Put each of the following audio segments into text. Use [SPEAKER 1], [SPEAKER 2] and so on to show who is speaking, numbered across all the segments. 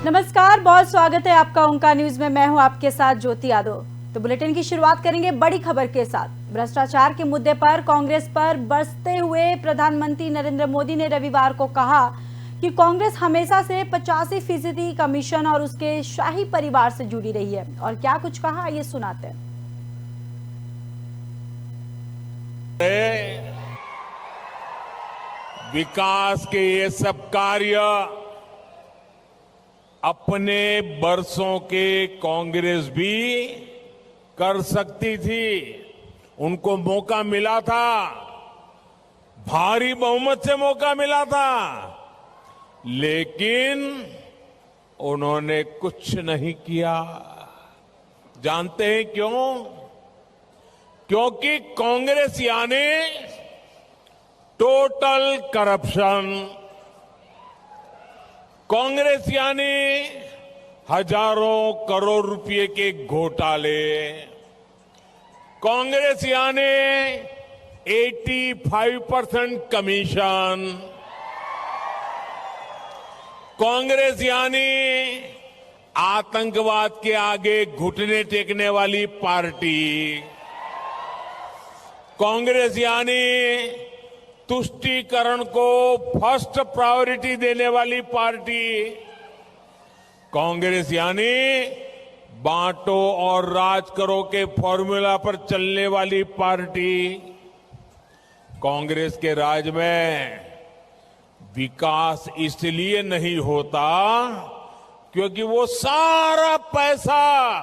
[SPEAKER 1] नमस्कार, बहुत स्वागत है आपका ओंकार न्यूज में। मैं हूं आपके साथ ज्योति यादव। तो बुलेटिन की शुरुआत करेंगे बड़ी खबर के साथ। भ्रष्टाचार के मुद्दे पर कांग्रेस पर बरसते हुए प्रधानमंत्री नरेंद्र मोदी ने रविवार को कहा कि कांग्रेस हमेशा से 85% कमीशन और उसके शाही परिवार से जुड़ी रही है। और क्या कुछ कहा, ये सुनाते हैं।
[SPEAKER 2] विकास के ये सब कार्य अपने बरसों के कांग्रेस भी कर सकती थी। उनको मौका मिला था, भारी बहुमत से मौका मिला था, लेकिन उन्होंने कुछ नहीं किया। जानते हैं क्यों? क्योंकि कांग्रेस यानी टोटल करप्शन, कांग्रेस यानी हजारों करोड़ रुपए के घोटाले, कांग्रेस यानी 85% कमीशन, कांग्रेस यानी आतंकवाद के आगे घुटने टेकने वाली पार्टी, कांग्रेस यानी तुष्टीकरण को फर्स्ट प्रायोरिटी देने वाली पार्टी, कांग्रेस यानी बांटो और राज करो के फॉर्मूला पर चलने वाली पार्टी। कांग्रेस के राज में विकास इसलिए नहीं होता क्योंकि वो सारा पैसा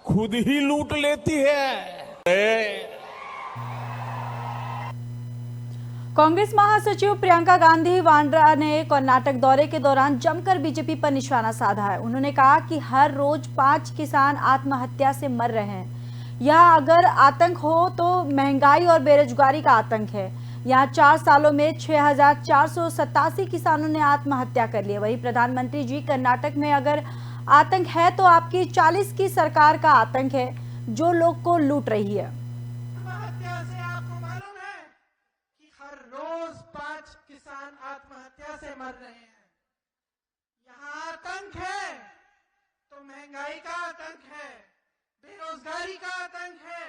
[SPEAKER 2] खुद ही लूट लेती है।
[SPEAKER 1] कांग्रेस महासचिव प्रियंका गांधी वाड्रा ने कर्नाटक दौरे के दौरान जमकर बीजेपी पर निशाना साधा है। उन्होंने कहा कि हर रोज 5 किसान आत्महत्या से मर रहे हैं। यह अगर आतंक हो तो महंगाई और बेरोजगारी का आतंक है। यहाँ 4 सालों में 6,487 किसानों ने आत्महत्या कर ली। वही प्रधानमंत्री जी, कर्नाटक में अगर आतंक है तो आपकी 40 की सरकार का आतंक है जो लोग को लूट रही है।
[SPEAKER 3] आत्महत्या से मर रहे हैं। यहाँ आतंक है तो महंगाई का आतंक है, बेरोजगारी का आतंक है।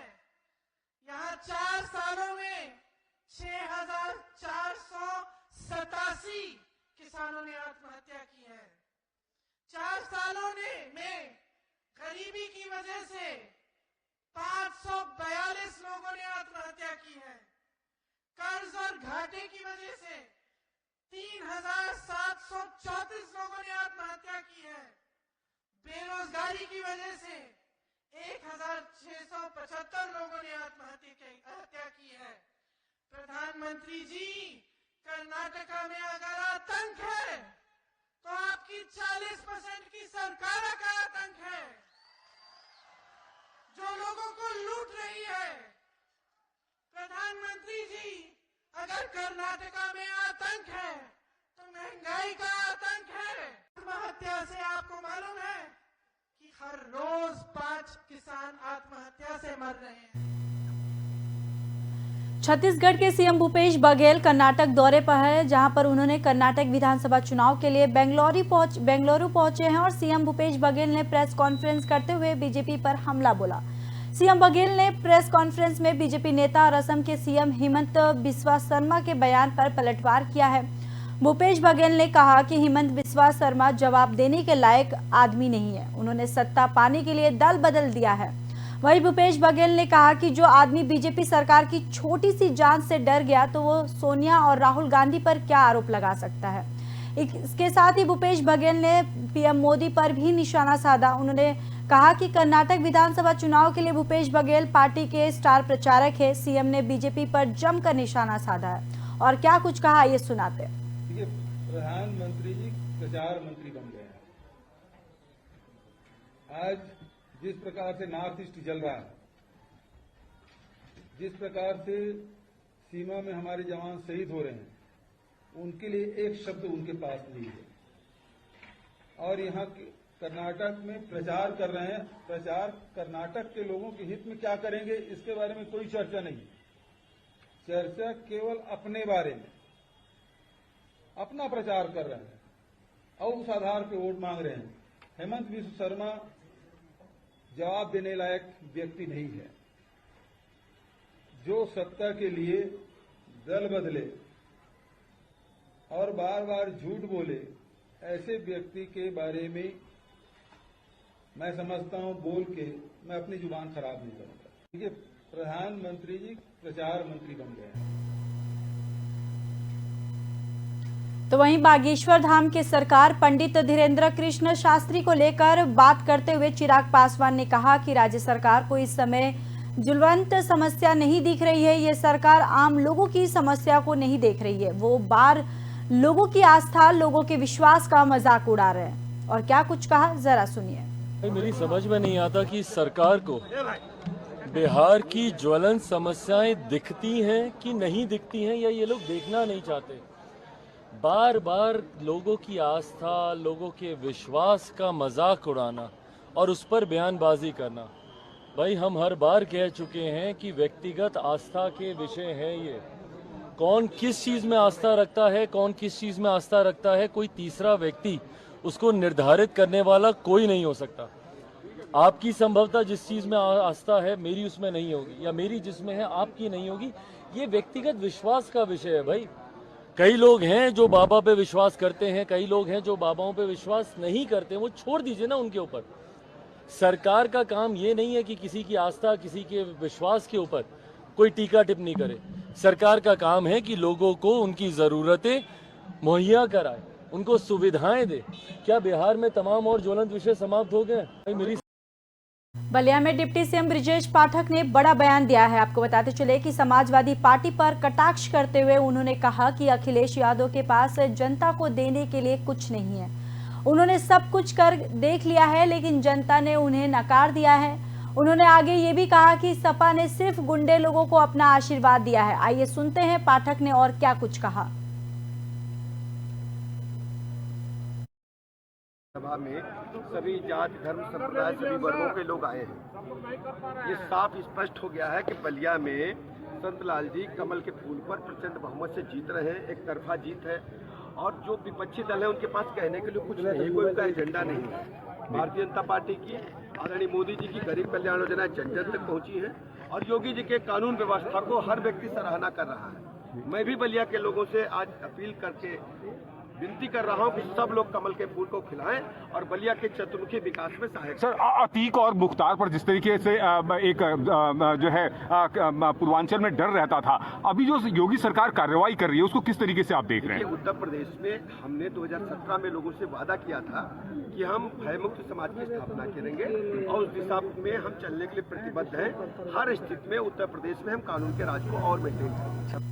[SPEAKER 3] यहाँ 4 सालों में 6,487 किसानों ने आत्महत्या की है। 4 सालों में गरीबी की वजह से 542 लोगों ने आत्महत्या की है। कर्ज और घाटे की वजह से 3,734 लोगों ने आत्महत्या की है। बेरोजगारी की वजह से 1,675 लोगों ने आत्महत्या की है। प्रधानमंत्री जी, कर्नाटका में अगर आतंक है तो आपकी 40% की सरकार का आतंक है जो लोगों को लूट रही है। प्रधानमंत्री जी, अगर कर्नाटका में आतंक है तो महंगाई का आतंक है। आत्महत्या से आपको मालूम है कि हर रोज 5 किसान आत्महत्या से मर रहे हैं।
[SPEAKER 1] छत्तीसगढ़ के सीएम भूपेश बघेल कर्नाटक दौरे पर है, जहां पर उन्होंने कर्नाटक विधानसभा चुनाव के लिए बेंगलुरु पहुंचे हैं। और सीएम भूपेश बघेल ने प्रेस कॉन्फ्रेंस करते हुए बीजेपी पर हमला बोला। सीएम बघेल ने प्रेस कॉन्फ्रेंस में बीजेपी नेता और असम के सीएम हिमंत बिस्वा शर्मा के बयान पर पलटवार किया है। भूपेश बघेल ने कहा कि हिमंत बिस्वा शर्मा जवाब देने के लायक आदमी नहीं है। उन्होंने सत्ता पाने के लिए दल बदल दिया है। वहीं भूपेश बघेल ने कहा कि जो आदमी बीजेपी सरकार की छोटी सी जांच से डर गया तो वो सोनिया और राहुल गांधी पर क्या आरोप लगा सकता है। इसके साथ ही भूपेश बघेल ने पीएम मोदी पर भी निशाना साधा। उन्होंने कहा कि कर्नाटक विधानसभा चुनाव के लिए भूपेश बघेल पार्टी के स्टार प्रचारक है। सीएम ने बीजेपी पर जमकर निशाना साधा है। और क्या कुछ कहा, ये सुनाते हैं।
[SPEAKER 4] प्रधानमंत्री जी प्रचार मंत्री बन गए हैं। आज जिस प्रकार से नॉर्थ ईस्ट चल रहा है, जिस प्रकार से सीमा में हमारे जवान शहीद हो रहे हैं, उनके लिए एक शब्द उनके पास नहीं है। और यहाँ कर्नाटक में प्रचार कर रहे हैं। प्रचार कर्नाटक के लोगों के हित में क्या करेंगे, इसके बारे में कोई चर्चा नहीं। चर्चा केवल अपने बारे में, अपना प्रचार कर रहे हैं। और उस आधार पे वोट मांग रहे हैं। हेमंत बिस्व शर्मा जवाब देने लायक व्यक्ति नहीं है। जो सत्ता के लिए दल बदले और बार बार झूठ बोले, ऐसे व्यक्ति के बारे में मैं समझता हूं बोल के मैं अपनी जुबान खराब नहीं करूंगा। देखिए, प्रधानमंत्री जी प्रचार मंत्री बन गए हैं।
[SPEAKER 1] तो वहीं बागेश्वर धाम की सरकार पंडित धीरेन्द्र कृष्ण शास्त्री को लेकर बात करते हुए चिराग पासवान ने कहा कि राज्य सरकार को इस समय ज्वलंत समस्या नहीं दिख रही है। ये सरकार आम लोगों की समस्या को नहीं देख रही है। वो बार लोगों की आस्था, लोगों के विश्वास का मजाक उड़ा रहे हैं। और क्या कुछ कहा, जरा सुनिए।
[SPEAKER 5] मेरी समझ में नहीं आता कि सरकार को बिहार की ज्वलंत समस्याएं दिखती हैं कि नहीं दिखती हैं, या ये लोग देखना नहीं चाहते। बार बार लोगों की आस्था, लोगों के विश्वास का मजाक उड़ाना और उस पर बयानबाजी करना। भाई, हम हर बार कह चुके हैं कि व्यक्तिगत आस्था के विषय हैं ये। कौन किस चीज में आस्था रखता है, कौन किस चीज में आस्था रखता है, कोई तीसरा व्यक्ति उसको निर्धारित करने वाला कोई नहीं हो सकता। आपकी संभवतः जिस चीज में आस्था है मेरी उसमें नहीं होगी, या मेरी जिसमें है आपकी नहीं होगी। ये व्यक्तिगत विश्वास का विषय है। भाई, कई लोग हैं जो बाबा पे विश्वास करते हैं, कई लोग हैं जो बाबाओं पे विश्वास नहीं करते। वो छोड़ दीजिए ना उनके ऊपर। सरकार का काम ये नहीं है कि किसी की आस्था, किसी के विश्वास के ऊपर कोई टीका टिप्पणी करे। सरकार का काम है कि लोगों को उनकी जरूरतें मुहैया कराए, उनको सुविधाएं दे। क्या बिहार में तमाम और ज्वलंत विषय समाप्त हो गए? मेरी
[SPEAKER 1] बलिया में डिप्टी सीएम ब्रिजेश पाठक ने बड़ा बयान दिया है। आपको बताते चले कि समाजवादी पार्टी पर कटाक्ष करते हुए उन्होंने कहा कि अखिलेश यादव के पास जनता को देने के लिए कुछ नहीं है। उन्होंने सब कुछ कर देख लिया है, लेकिन जनता ने उन्हें नकार दिया है। उन्होंने आगे ये भी कहा कि सपा ने सिर्फ गुंडे लोगों को अपना आशीर्वाद दिया है। आइए सुनते हैं पाठक ने और क्या कुछ कहा।
[SPEAKER 6] सभा में सभी जाति, धर्म, संप्रदाय, सभी वर्गों के लोग आए हैं। ये साफ स्पष्ट हो गया है कि बलिया में संत लाल जी कमल के फूल पर प्रचंड बहुमत से जीत रहे हैं। एक तरफा जीत है और जो विपक्षी दल है उनके पास कहने के लिए कुछ नहीं, कोई उनका एजेंडा नहीं है। भारतीय जनता पार्टी की आदरणीय मोदी जी की गरीब कल्याण योजना जन जन तक पहुंची है और योगी जी के कानून व्यवस्था को हर व्यक्ति सराहना कर रहा है। मैं भी बलिया के लोगों से आज अपील करके विनती कर रहा हूं कि सब लोग कमल के फूल को खिलाएं और बलिया के चतुर्मुखी विकास में सहायक।
[SPEAKER 7] सर, अतीक और मुख्तार पर जिस तरीके से एक जो है पूर्वांचल में डर रहता था, अभी जो योगी सरकार कार्रवाई कर रही है उसको किस तरीके से आप देख रहे हैं?
[SPEAKER 6] उत्तर प्रदेश में हमने 2017 में लोगों से वादा किया था कि हम भयमुक्त समाज की स्थापना करेंगे और उस दिशा में हम चलने के लिए प्रतिबद्ध हैं। हर स्थिति में उत्तर प्रदेश में हम कानून के राज को और मेंटेन करेंगे।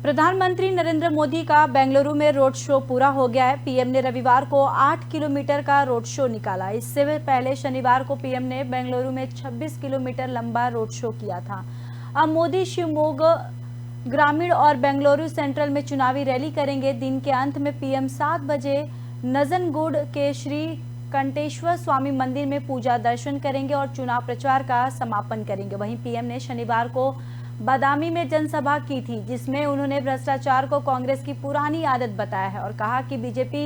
[SPEAKER 1] प्रधानमंत्री नरेंद्र मोदी का बेंगलुरु में रोड शो पूरा हो गया है। पीएम ने रविवार को 8 किलोमीटर का रोड शो निकाला। इससे पहले शनिवार को पीएम ने बेंगलुरु में 26 किलोमीटर लंबा रोड शो किया था। अब मोदी शिवमोगा ग्रामीण और बेंगलुरु सेंट्रल में चुनावी रैली करेंगे। दिन के अंत में पीएम 7 बजे नजनगुड के श्री कंटेश्वर स्वामी मंदिर में पूजा दर्शन करेंगे और चुनाव प्रचार का समापन करेंगे। वहीं पीएम ने शनिवार को बादामी में जनसभा की थी, जिसमें उन्होंने भ्रष्टाचार को कांग्रेस की पुरानी आदत बताया है और कहा कि बीजेपी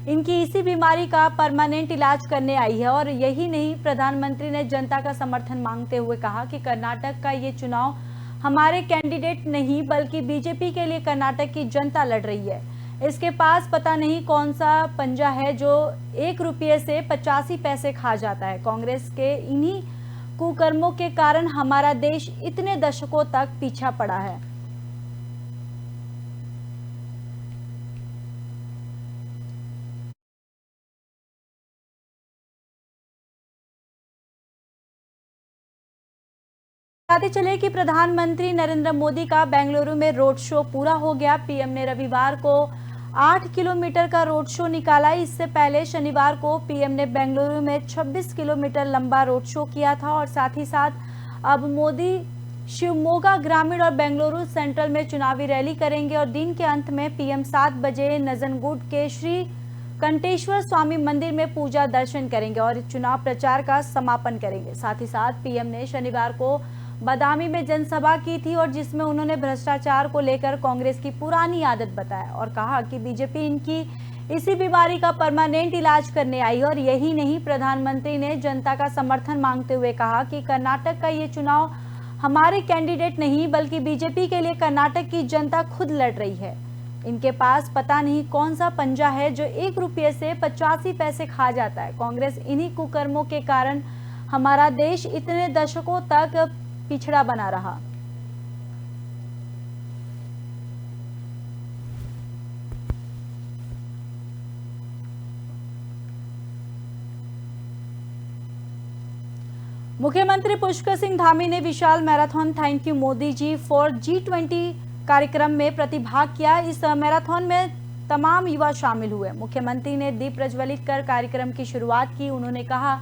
[SPEAKER 1] इनकी इसी बीमारी का परमानेंट इलाज करने आई है। और यही नहीं, प्रधानमंत्री ने जनता का समर्थन मांगते हुए कहा कि कर्नाटक का ये चुनाव हमारे कैंडिडेट नहीं बल्कि बीजेपी के लिए कर्नाटक की जनता लड़ रही है। इसके पास पता नहीं कौन सा पंजा है जो 1 रुपये से 85 पैसे खा जाता है। कांग्रेस के इन्हीं कुकर्मों के कारण हमारा देश इतने दशकों तक पीछा पड़ा है। बताते चले कि प्रधानमंत्री नरेंद्र मोदी का बेंगलुरु में रोड शो पूरा हो गया। पीएम ने रविवार को 8 किलोमीटर का रोड शो निकाला। इससे पहले शनिवार को पीएम ने बेंगलुरु में 26 किलोमीटर लंबा रोड शो किया था और साथ ही साथ अब मोदी शिवमोगा ग्रामीण और बेंगलुरु सेंट्रल में चुनावी रैली करेंगे और दिन के अंत में पीएम 7 बजे नजनगुड के श्री कंटेश्वर स्वामी मंदिर में पूजा दर्शन करेंगे और चुनाव प्रचार का समापन करेंगे। साथ ही साथ पीएम ने शनिवार को बादामी में जनसभा की थी और जिसमें उन्होंने भ्रष्टाचार को लेकर कांग्रेस की पुरानी आदत बताया और कहा कि बीजेपी इनकी इसी बीमारी का परमानेंट इलाज करने आई। और यही नहीं, प्रधानमंत्री ने जनता का समर्थन मांगते हुए कहा कि कर्नाटक का ये चुनाव हमारे कैंडिडेट नहीं बल्कि बीजेपी के लिए कर्नाटक की जनता खुद लड़ रही है। इनके पास पता नहीं कौन सा पंजा है जो 1 रुपये से 85 पैसे खा जाता है। कांग्रेस इन्हीं कुकर्मों के कारण हमारा देश इतने दशकों तक पिछड़ा बना रहा। मुख्यमंत्री पुष्कर सिंह धामी ने विशाल marathon thank you Modi ji for G20 कार्यक्रम में प्रतिभाग किया। इस मैराथन में तमाम युवा शामिल हुए। मुख्यमंत्री ने दीप प्रज्वलित कर कार्यक्रम की शुरुआत की। उन्होंने कहा,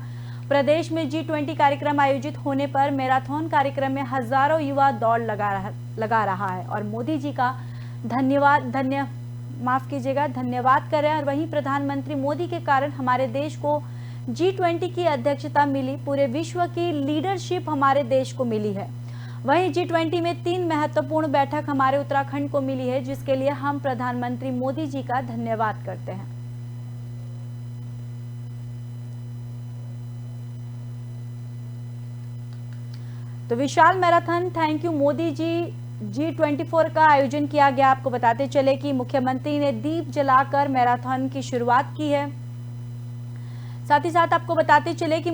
[SPEAKER 1] प्रदेश में G20 कार्यक्रम आयोजित होने पर मैराथन कार्यक्रम में हजारों युवा दौड़ लगा रहा है और मोदी जी का धन्यवाद कर रहे हैं। और वहीं प्रधानमंत्री मोदी के कारण हमारे देश को G20 की अध्यक्षता मिली, पूरे विश्व की लीडरशिप हमारे देश को मिली है। वहीं G20 में 3 महत्वपूर्ण बैठक हमारे उत्तराखंड को मिली है, जिसके लिए हम प्रधानमंत्री मोदी जी का धन्यवाद करते हैं। तो विशाल marathon thank you Modi ji G24 का आयोजन किया गया। आपको बताते चले कि मुख्यमंत्री ने दीप जलाकर मैराथन की शुरुआत की है। साथ ही साथ आपको बताते चले कि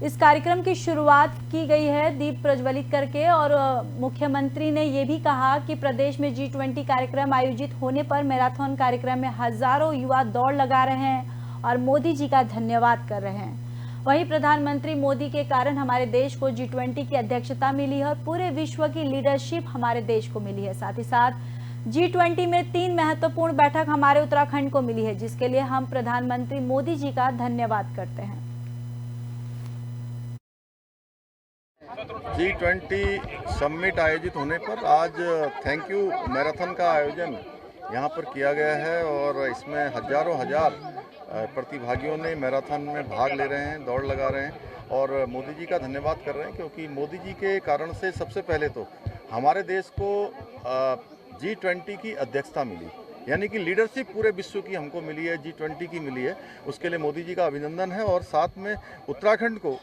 [SPEAKER 1] इस कार्यक्रम की शुरुआत की गई है दीप प्रज्वलित करके। और मुख्यमंत्री ने यह भी कहा कि प्रदेश में G20 कार्यक्रम आयोजित होने पर मैराथन कार्यक्रम में हजारों युवा दौड़ लगा रहे हैं और मोदी जी का धन्यवाद कर रहे हैं। वहीं प्रधानमंत्री मोदी के कारण हमारे देश को G20 की अध्यक्षता मिली है और पूरे विश्व की लीडरशिप हमारे देश को मिली है। साथ ही साथ G20 में 3 महत्वपूर्ण बैठक हमारे उत्तराखंड को मिली है, जिसके लिए हम प्रधानमंत्री मोदी जी का धन्यवाद करते हैं।
[SPEAKER 8] G20 समिट आयोजित होने पर आज थैंक यू मैराथन का आयोजन यहाँ पर किया गया है और इसमें हजारों प्रतिभागियों ने मैराथन में भाग ले रहे हैं, दौड़ लगा रहे हैं और मोदी जी का धन्यवाद कर रहे हैं, क्योंकि मोदी जी के कारण से सबसे पहले तो हमारे देश को G20 की अध्यक्षता मिली, यानी कि लीडरशिप पूरे विश्व की हमको मिली है, G20 की मिली है। उसके लिए मोदी जी का अभिनंदन है। और साथ में उत्तराखंड को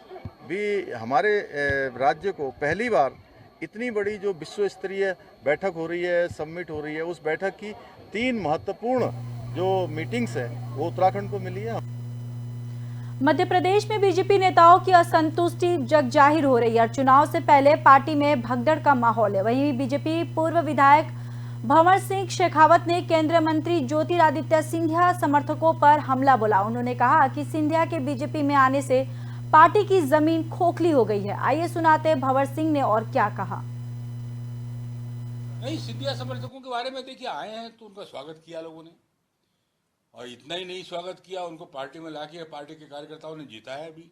[SPEAKER 8] भी, हमारे राज्य को पहली बार इतनी बड़ी जो विश्व स्तरीय बैठक हो रही है, समिट हो रही है, उस बैठक की 3 महत्वपूर्ण जो मीटिंग्स है वो उत्तराखंड को मिली है।
[SPEAKER 1] मध्य प्रदेश में बीजेपी नेताओं की असंतुष्टि जग जाहिर हो रही है और चुनाव से पहले पार्टी में भगदड़ का माहौल है। वहीं बीजेपी पूर्व विधायक भंवर सिंह शेखावत ने केंद्रीय मंत्री ज्योतिरादित्य सिंधिया समर्थकों पर हमला बोला। उन्होंने कहा कि सिंधिया के बीजेपी में आने से पार्टी की जमीन खोखली हो गई है। आइए सुनाते भंवर सिंह ने और क्या कहा।
[SPEAKER 9] नहीं, सिंधिया समर्थकों के बारे में देखिए, आए हैं तो उनका स्वागत किया लोगों ने, और इतना ही नहीं स्वागत किया, उनको पार्टी में लाके पार्टी के कार्यकर्ताओं ने जिताया भी।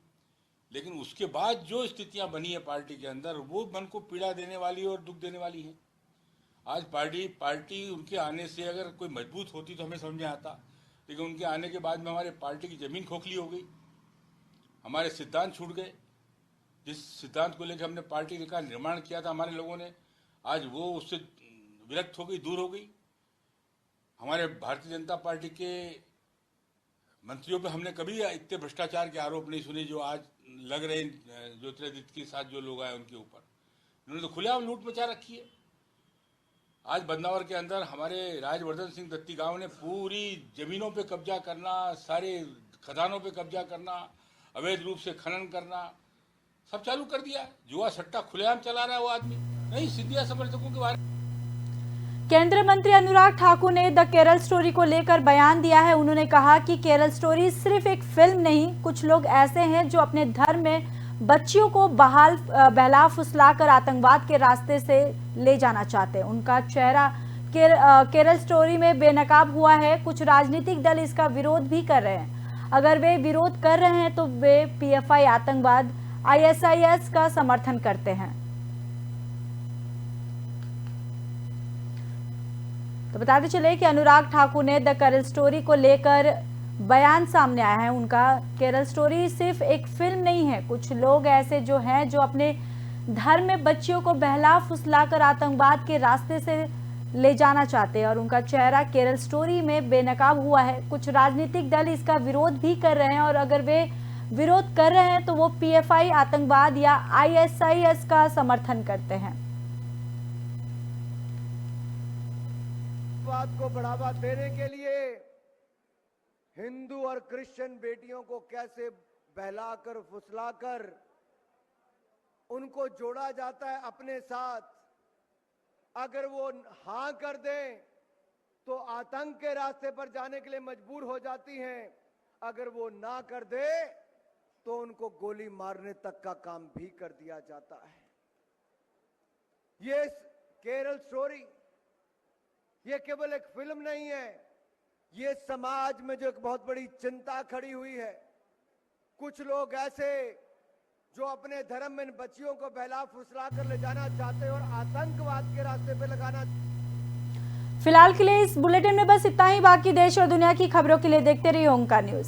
[SPEAKER 9] लेकिन उसके बाद जो स्थितियां बनी है पार्टी के अंदर, वो मन को पीड़ा देने वाली और दुख देने वाली है। आज पार्टी उनके आने से अगर कोई मजबूत होती तो हमें समझ में आता, लेकिन उनके आने के बाद में हमारे पार्टी की जमीन खोखली हो गई, हमारे सिद्धांत छूट गए। जिस सिद्धांत को लेकर हमने पार्टी का निर्माण किया था हमारे लोगों ने, आज वो उससे विरक्त हो गई, दूर हो गई। हमारे भारतीय जनता पार्टी के मंत्रियों पे हमने कभी इतने भ्रष्टाचार के आरोप नहीं सुने जो आज लग रहे ज्योतिरादित्य के साथ जो लोग आए उनके ऊपर। उन्होंने तो खुलेआम लूट मचा रखी है। आज बदनावर के अंदर हमारे राजवर्धन सिंह दत्ती गांव ने पूरी जमीनों पे कब्जा करना, सारे खदानों पे कब्जा करना, अवैध रूप से खनन करना सब चालू कर दिया। जुआ सट्टा खुलेआम चला रहा है वो आदमी। नहीं, सिंधिया समर्थकों के बारे में
[SPEAKER 1] केंद्रीय मंत्री अनुराग ठाकुर ने द केरल स्टोरी को लेकर बयान दिया है। उन्होंने कहा कि केरल स्टोरी सिर्फ एक फिल्म नहीं, कुछ लोग ऐसे हैं जो अपने धर्म में बच्चियों को बहला फुसलाकर आतंकवाद के रास्ते से ले जाना चाहते हैं। उनका चेहरा केरल स्टोरी में बेनकाब हुआ है। कुछ राजनीतिक दल इसका विरोध भी कर रहे हैं। अगर वे विरोध कर रहे हैं तो वे PFI आतंकवाद ISIS का समर्थन करते हैं। तो बताते चले कि अनुराग ठाकुर ने द केरल स्टोरी को लेकर बयान सामने आया है। उनका केरल स्टोरी सिर्फ एक फिल्म नहीं है, कुछ लोग ऐसे जो हैं जो अपने धर्म में बच्चियों को बहला फुसलाकर आतंकवाद के रास्ते से ले जाना चाहते हैं और उनका चेहरा केरल स्टोरी में बेनकाब हुआ है। कुछ राजनीतिक दल इसका विरोध भी कर रहे हैं और अगर वे विरोध कर रहे हैं तो वो पीएफआई आतंकवाद या आईएसआईएस का समर्थन करते हैं।
[SPEAKER 6] बात को बढ़ावा देने के लिए हिंदू और क्रिश्चियन बेटियों को कैसे बहलाकर फुसलाकर उनको जोड़ा जाता है अपने साथ। अगर वो हां कर दें तो आतंक के रास्ते पर जाने के लिए मजबूर हो जाती हैं, अगर वो ना कर दे तो उनको गोली मारने तक का काम भी कर दिया जाता है। ये केरल स्टोरी ये केवल एक फिल्म नहीं है, ये समाज में जो एक बहुत बड़ी चिंता खड़ी हुई है। कुछ लोग ऐसे जो अपने धर्म में बच्चियों को बहला फुसला कर ले जाना चाहते हैं और आतंकवाद के रास्ते पे लगाना।
[SPEAKER 1] फिलहाल के लिए इस बुलेटिन में बस इतना ही। बाकी देश और दुनिया की खबरों के लिए देखते रहिए ओंकार न्यूज।